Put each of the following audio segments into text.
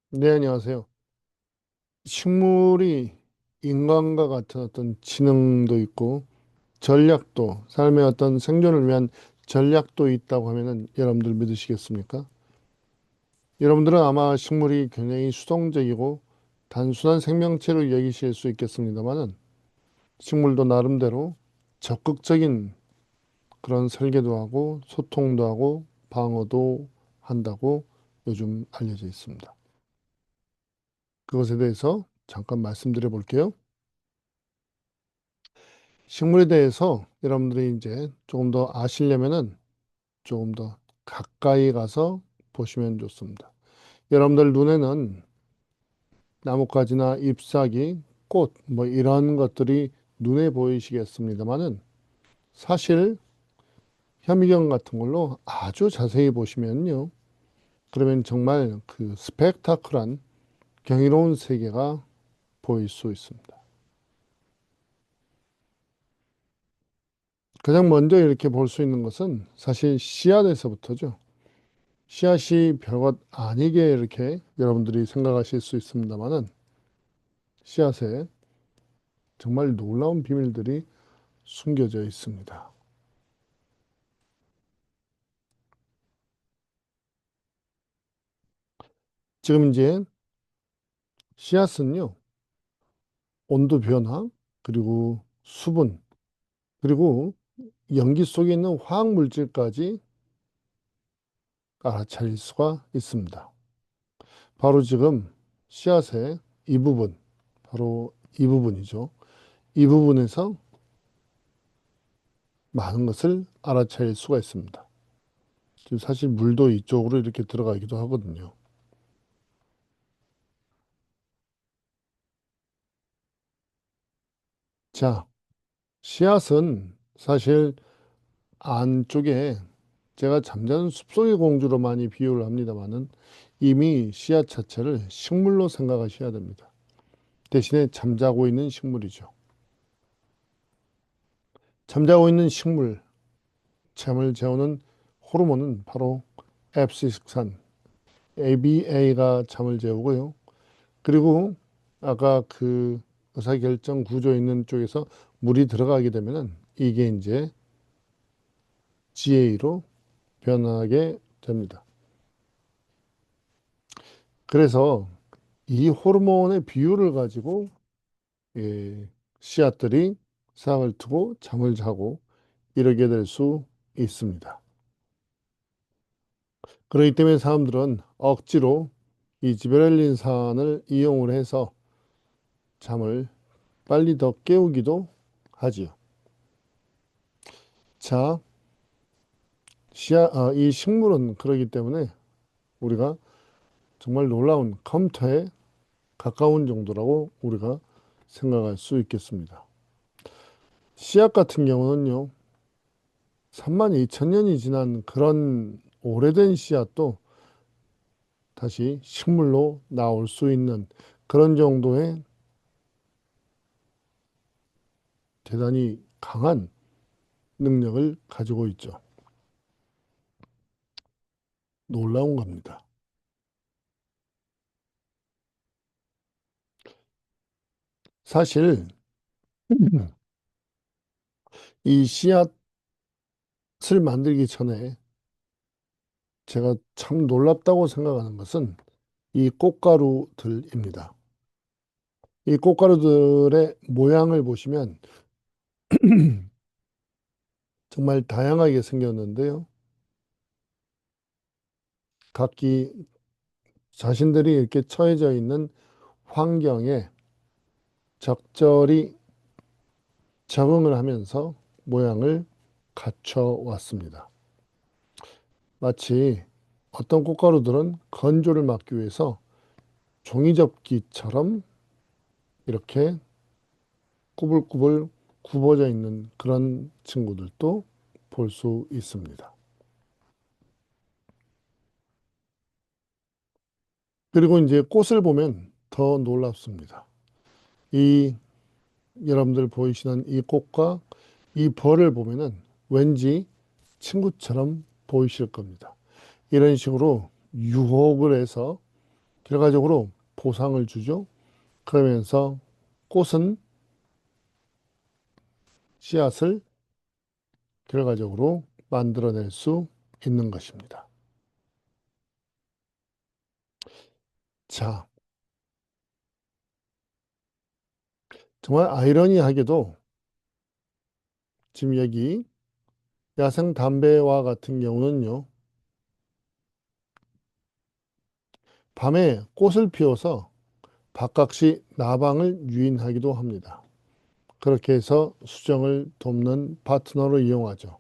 네, 안녕하세요. 식물이 인간과 같은 어떤 지능도 있고 전략도, 삶의 어떤 생존을 위한 전략도 있다고 하면은 여러분들 믿으시겠습니까? 여러분들은 아마 식물이 굉장히 수동적이고 단순한 생명체로 여기실 수 있겠습니다만은 식물도 나름대로 적극적인 그런 설계도 하고 소통도 하고 방어도 한다고 요즘 알려져 있습니다. 그것에 대해서 잠깐 말씀드려 볼게요. 식물에 대해서 여러분들이 이제 조금 더 아시려면은 조금 더 가까이 가서 보시면 좋습니다. 여러분들 눈에는 나뭇가지나 잎사귀, 꽃, 뭐 이런 것들이 눈에 보이시겠습니다만은 사실 현미경 같은 걸로 아주 자세히 보시면요. 그러면 정말 그 스펙타클한 경이로운 세계가 보일 수 있습니다. 가장 먼저 이렇게 볼 수 있는 것은 사실 씨앗에서부터죠. 씨앗이 별것 아니게 이렇게 여러분들이 생각하실 수 있습니다만은 씨앗에 정말 놀라운 비밀들이 숨겨져 있습니다. 지금 이제 씨앗은요, 온도 변화, 그리고 수분, 그리고 연기 속에 있는 화학 물질까지 알아차릴 수가 있습니다. 바로 지금 씨앗의 이 부분, 바로 이 부분이죠. 이 부분에서 많은 것을 알아차릴 수가 있습니다. 지금 사실 물도 이쪽으로 이렇게 들어가기도 하거든요. 자, 씨앗은 사실 안쪽에 제가 잠자는 숲속의 공주로 많이 비유를 합니다만은 이미 씨앗 자체를 식물로 생각하셔야 됩니다. 대신에 잠자고 있는 식물이죠. 잠자고 있는 식물, 잠을 재우는 호르몬은 바로 앱시식산, ABA가 잠을 재우고요. 그리고 아까 그 의사결정 구조 있는 쪽에서 물이 들어가게 되면은 이게 이제 GA로 변하게 됩니다. 그래서 이 호르몬의 비율을 가지고 예, 씨앗들이 싹을 트고 잠을 자고 이러게 될 수 있습니다. 그렇기 때문에 사람들은 억지로 이 지베렐린산을 이용을 해서 잠을 빨리 더 깨우기도 하지요. 자, 이 식물은 그러기 때문에 우리가 정말 놀라운 컴퓨터에 가까운 정도라고 우리가 생각할 수 있겠습니다. 씨앗 같은 경우는요, 3만 2천 년이 지난 그런 오래된 씨앗도 다시 식물로 나올 수 있는 그런 정도의 대단히 강한 능력을 가지고 있죠. 놀라운 겁니다. 사실 이 씨앗을 만들기 전에 제가 참 놀랍다고 생각하는 것은 이 꽃가루들입니다. 이 꽃가루들의 모양을 보시면 정말 다양하게 생겼는데요. 각기 자신들이 이렇게 처해져 있는 환경에 적절히 적응을 하면서 모양을 갖춰 왔습니다. 마치 어떤 꽃가루들은 건조를 막기 위해서 종이접기처럼 이렇게 꾸불꾸불 굽어져 있는 그런 친구들도 볼 수 있습니다. 그리고 이제 꽃을 보면 더 놀랍습니다. 이 여러분들 보이시는 이 꽃과 이 벌을 보면은 왠지 친구처럼 보이실 겁니다. 이런 식으로 유혹을 해서 결과적으로 보상을 주죠. 그러면서 꽃은 씨앗을 결과적으로 만들어낼 수 있는 것입니다. 자, 정말 아이러니하게도 지금 여기 야생 담배와 같은 경우는요, 밤에 꽃을 피워서 박각시 나방을 유인하기도 합니다. 그렇게 해서 수정을 돕는 파트너로 이용하죠.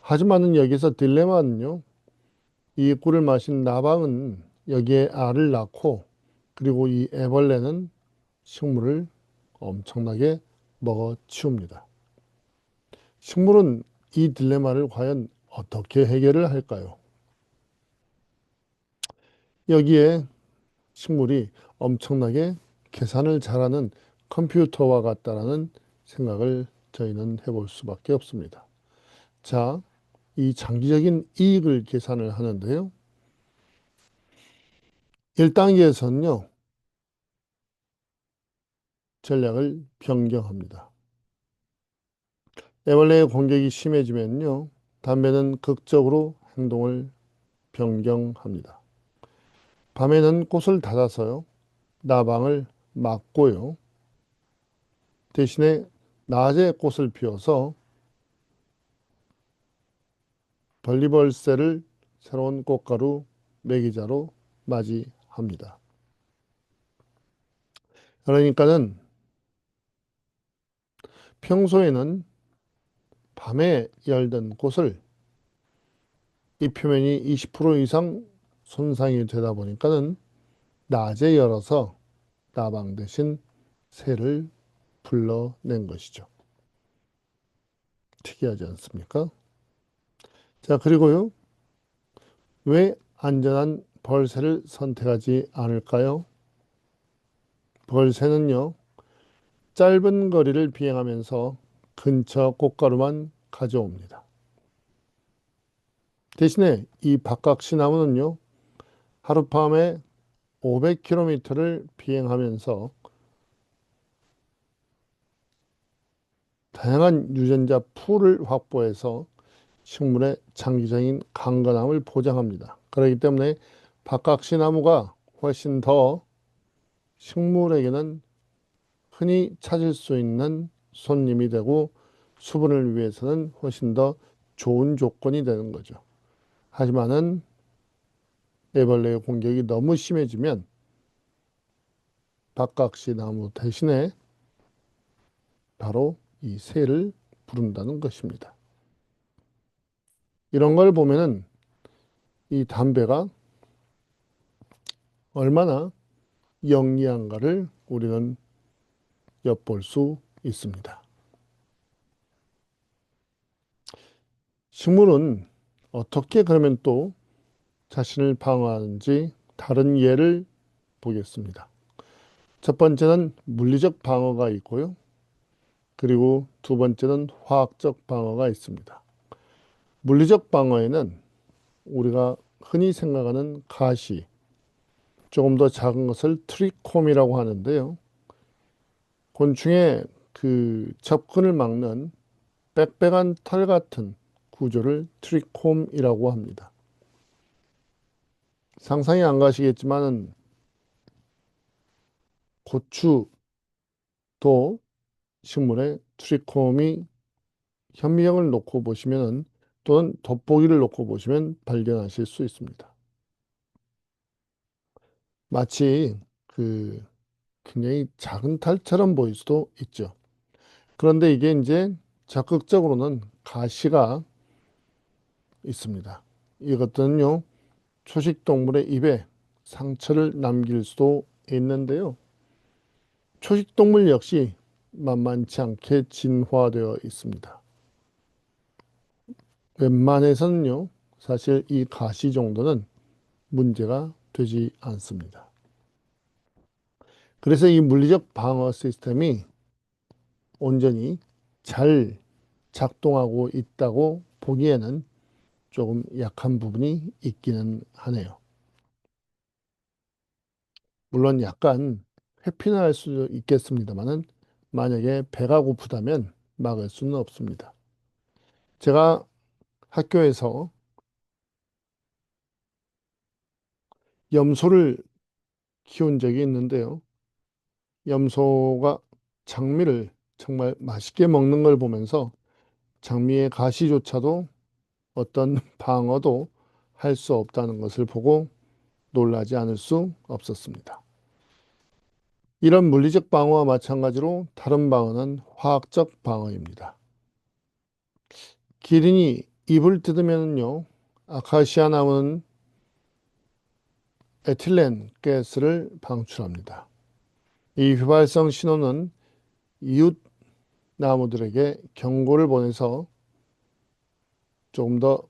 하지만은 여기서 딜레마는요, 이 꿀을 마신 나방은 여기에 알을 낳고, 그리고 이 애벌레는 식물을 엄청나게 먹어치웁니다. 식물은 이 딜레마를 과연 어떻게 해결을 할까요? 여기에 식물이 엄청나게 계산을 잘하는 컴퓨터와 같다라는 생각을 저희는 해볼 수밖에 없습니다. 자, 이 장기적인 이익을 계산을 하는데요. 1단계에서는요, 전략을 변경합니다. 애벌레의 공격이 심해지면요, 담배는 극적으로 행동을 변경합니다. 밤에는 꽃을 닫아서요, 나방을 막고요, 대신에 낮에 꽃을 피워서 벌리벌새를 새로운 꽃가루 매기자로 맞이합니다. 그러니까는 평소에는 밤에 열던 꽃을 이 표면이 20% 이상 손상이 되다 보니까는 낮에 열어서 나방 대신 새를 불러낸 것이죠. 특이하지 않습니까? 자, 그리고요. 왜 안전한 벌새를 선택하지 않을까요? 벌새는요, 짧은 거리를 비행하면서 근처 꽃가루만 가져옵니다. 대신에 이 박각시나무는요, 하룻밤에 500km를 비행하면서 다양한 유전자 풀을 확보해서 식물의 장기적인 강건함을 보장합니다. 그렇기 때문에 박각시나무가 훨씬 더 식물에게는 흔히 찾을 수 있는 손님이 되고 수분을 위해서는 훨씬 더 좋은 조건이 되는 거죠. 하지만은 애벌레의 공격이 너무 심해지면 박각시 나무 대신에 바로 이 새를 부른다는 것입니다. 이런 걸 보면은 이 담배가 얼마나 영리한가를 우리는 엿볼 수 있습니다. 식물은 어떻게 그러면 또 자신을 방어하는지 다른 예를 보겠습니다. 첫 번째는 물리적 방어가 있고요. 그리고 두 번째는 화학적 방어가 있습니다. 물리적 방어에는 우리가 흔히 생각하는 가시, 조금 더 작은 것을 트리콤이라고 하는데요. 곤충의 그 접근을 막는 빽빽한 털 같은 구조를 트리콤이라고 합니다. 상상이 안 가시겠지만은 고추도 식물에 트리콤이 현미경을 놓고 보시면은 또는 돋보기를 놓고 보시면 발견하실 수 있습니다. 마치 그 굉장히 작은 탈처럼 보일 수도 있죠. 그런데 이게 이제 적극적으로는 가시가 있습니다. 이것들은요, 초식동물의 입에 상처를 남길 수도 있는데요. 초식동물 역시 만만치 않게 진화되어 있습니다. 웬만해서는요, 사실 이 가시 정도는 문제가 되지 않습니다. 그래서 이 물리적 방어 시스템이 온전히 잘 작동하고 있다고 보기에는 조금 약한 부분이 있기는 하네요. 물론 약간 회피는 할 수 있겠습니다만은 만약에 배가 고프다면 막을 수는 없습니다. 제가 학교에서 염소를 키운 적이 있는데요. 염소가 장미를 정말 맛있게 먹는 걸 보면서 장미의 가시조차도 어떤 방어도 할 수 없다는 것을 보고 놀라지 않을 수 없었습니다. 이런 물리적 방어와 마찬가지로 다른 방어는 화학적 방어입니다. 기린이 입을 뜯으면요, 아카시아 나무는 에틸렌 가스를 방출합니다. 이 휘발성 신호는 이웃 나무들에게 경고를 보내서 조금 더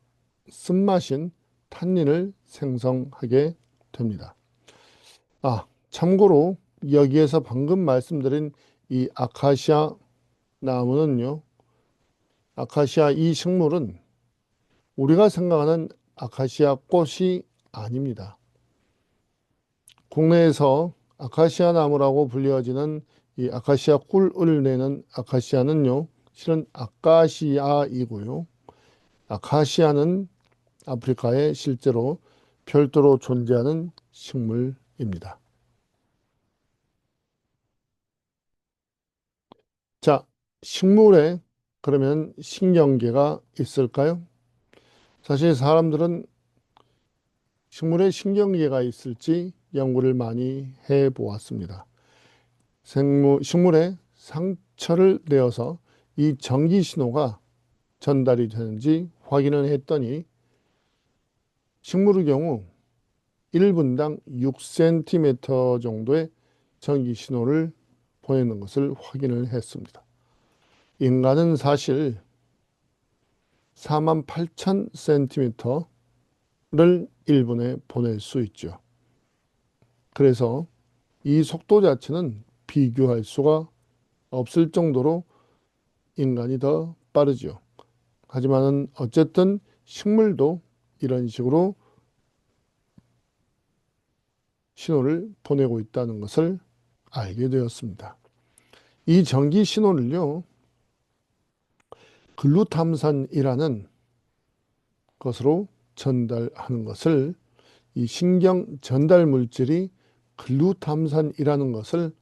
쓴맛인 탄닌을 생성하게 됩니다. 참고로 여기에서 방금 말씀드린 이 아카시아 나무는요, 아카시아 이 식물은 우리가 생각하는 아카시아 꽃이 아닙니다. 국내에서 아카시아 나무라고 불려지는 이 아카시아 꿀을 내는 아카시아는요, 실은 아카시아이고요. 아카시아는 아프리카에 실제로 별도로 존재하는 식물입니다. 자, 식물에 그러면 신경계가 있을까요? 사실 사람들은 식물에 신경계가 있을지 연구를 많이 해 보았습니다. 식물에 상처를 내어서 이 전기 신호가 전달이 되는지 확인을 했더니 식물의 경우 1분당 6cm 정도의 전기 신호를 보내는 것을 확인을 했습니다. 인간은 사실 48,000cm를 1분에 보낼 수 있죠. 그래서 이 속도 자체는 비교할 수가 없을 정도로 인간이 더 빠르죠. 하지만은 어쨌든 식물도 이런 식으로 신호를 보내고 있다는 것을 알게 되었습니다. 이 전기 신호를요, 글루탐산이라는 것으로 전달하는 것을 이 신경 전달 물질이 글루탐산이라는 것을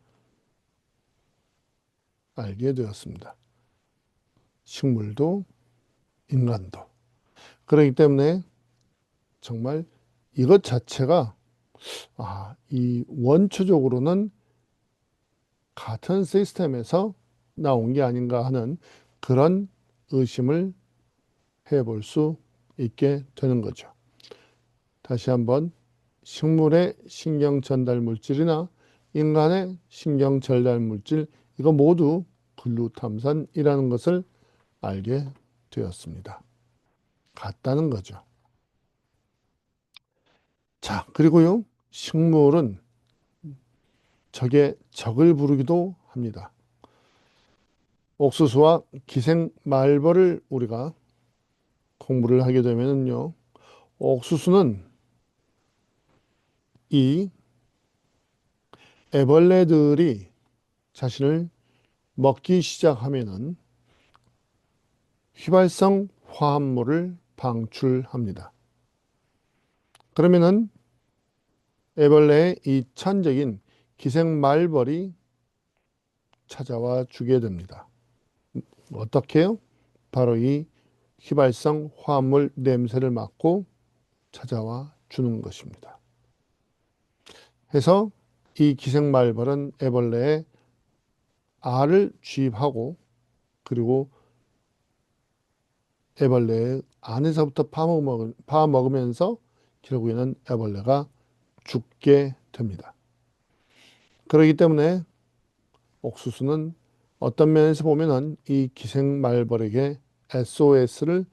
알게 되었습니다. 식물도 인간도. 그렇기 때문에 정말 이것 자체가 이 원초적으로는 같은 시스템에서 나온 게 아닌가 하는 그런 의심을 해볼 수 있게 되는 거죠. 다시 한번 식물의 신경 전달 물질이나 인간의 신경 전달 물질 이거 모두 글루탐산이라는 것을 알게 되었습니다. 같다는 거죠. 자, 그리고요. 식물은 적의 적을 부르기도 합니다. 옥수수와 기생 말벌을 우리가 공부를 하게 되면요. 옥수수는 이 애벌레들이 자신을 먹기 시작하면은 휘발성 화합물을 방출합니다. 그러면은 애벌레의 이 천적인 기생말벌이 찾아와 주게 됩니다. 어떻게 해요? 바로 이 휘발성 화합물 냄새를 맡고 찾아와 주는 것입니다. 해서 이 기생말벌은 애벌레의 알을 취입하고 그리고 애벌레의 안에서부터 파먹으면서 결국에는 애벌레가 죽게 됩니다. 그렇기 때문에 옥수수는 어떤 면에서 보면은 이 기생말벌에게 SOS를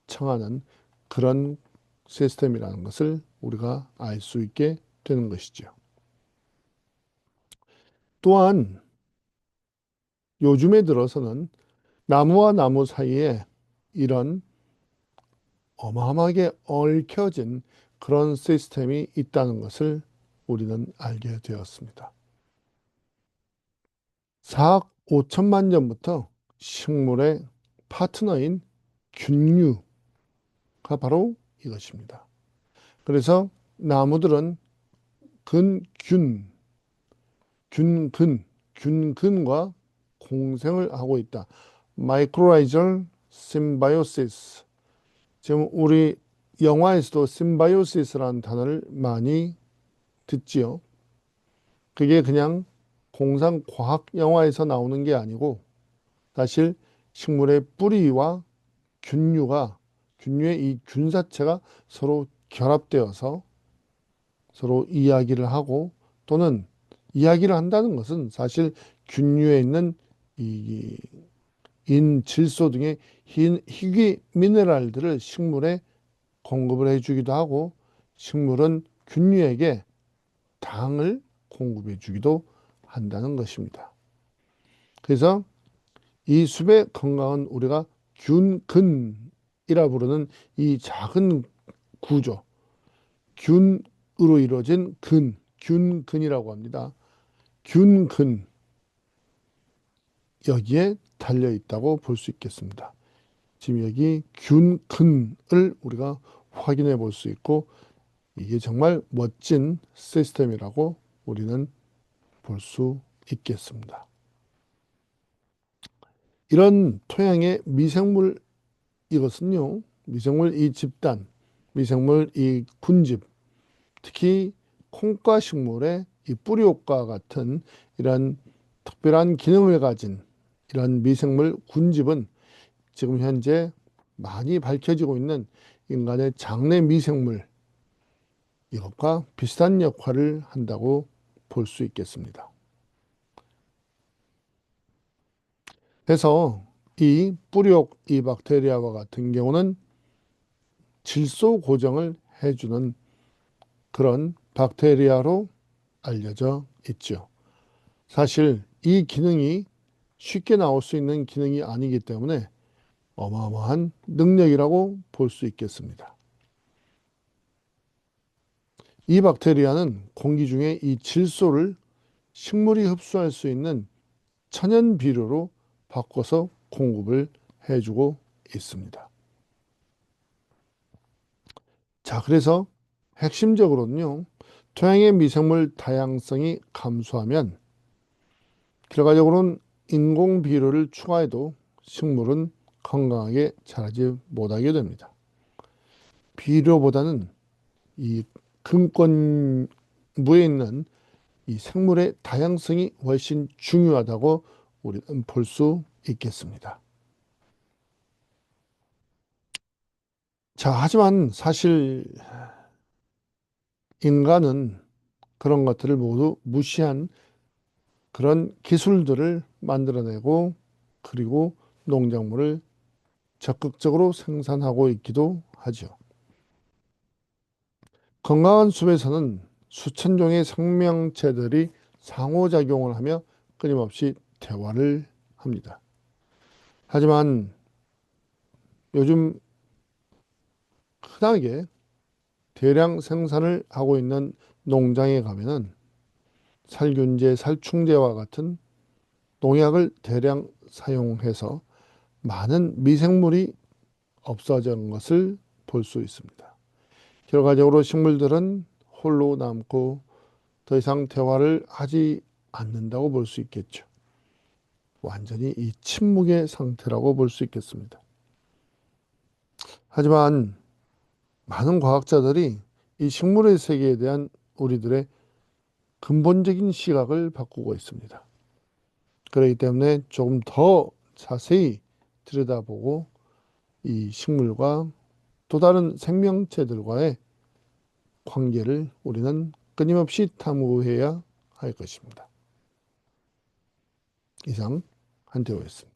청하는 그런 시스템이라는 것을 우리가 알 수 있게 되는 것이죠. 또한 요즘에 들어서는 나무와 나무 사이에 이런 어마어마하게 얽혀진 그런 시스템이 있다는 것을 우리는 알게 되었습니다. 4억 5천만 년부터 식물의 파트너인 균류가 바로 이것입니다. 그래서 나무들은 근균, 균근, 균근과 공생을 하고 있다. 마이크로라이절 심바이오시스. 지금 우리 영화에서도 심바이오시스라는 단어를 많이 듣지요. 그게 그냥 공상 과학 영화에서 나오는 게 아니고 사실 식물의 뿌리와 균류의 이 균사체가 서로 결합되어서 서로 이야기를 하고 또는 이야기를 한다는 것은 사실 균류에 있는 이 질소 등의 희귀 미네랄들을 식물에 공급을 해주기도 하고 식물은 균류에게 당을 공급해 주기도 한다는 것입니다. 그래서 이 숲의 건강은 우리가 균근이라 부르는 이 작은 구조, 균으로 이루어진 균근이라고 합니다. 균근, 여기에 달려 있다고 볼 수 있겠습니다. 지금 여기 균근을 우리가 확인해 볼 수 있고 이게 정말 멋진 시스템이라고 우리는 볼 수 있겠습니다. 이런 토양의 미생물 이것은요, 미생물 이 집단, 미생물 이 군집, 특히 콩과 식물의 이 뿌리옥과 같은 이런 특별한 기능을 가진 이런 미생물 군집은 지금 현재 많이 밝혀지고 있는 인간의 장내 미생물 이것과 비슷한 역할을 한다고 볼 수 있겠습니다. 그래서 이 뿌리옥 이 박테리아와 같은 경우는 질소 고정을 해주는 그런 박테리아로 알려져 있죠. 사실 이 기능이 쉽게 나올 수 있는 기능이 아니기 때문에 어마어마한 능력이라고 볼 수 있겠습니다. 이 박테리아는 공기 중에 이 질소를 식물이 흡수할 수 있는 천연 비료로 바꿔서 공급을 해주고 있습니다. 자, 그래서 핵심적으로는요, 토양의 미생물 다양성이 감소하면 결과적으로는 인공 비료를 추가해도 식물은 건강하게 자라지 못하게 됩니다. 비료보다는 이 근권부에 있는 이 생물의 다양성이 훨씬 중요하다고 우리는 볼 수 있겠습니다. 자, 하지만 사실 인간은 그런 것들을 모두 무시한 그런 기술들을 만들어내고 그리고 농작물을 적극적으로 생산하고 있기도 하죠. 건강한 숲에서는 수천 종의 생명체들이 상호작용을 하며 끊임없이 대화를 합니다. 하지만 요즘 흔하게 대량 생산을 하고 있는 농장에 가면은 살균제, 살충제와 같은 농약을 대량 사용해서 많은 미생물이 없어지는 것을 볼 수 있습니다. 결과적으로 식물들은 홀로 남고 더 이상 대화를 하지 않는다고 볼 수 있겠죠. 완전히 이 침묵의 상태라고 볼 수 있겠습니다. 하지만 많은 과학자들이 이 식물의 세계에 대한 우리들의 근본적인 시각을 바꾸고 있습니다. 그렇기 때문에 조금 더 자세히 들여다보고 이 식물과 또 다른 생명체들과의 관계를 우리는 끊임없이 탐구해야 할 것입니다. 이상 한태호였습니다.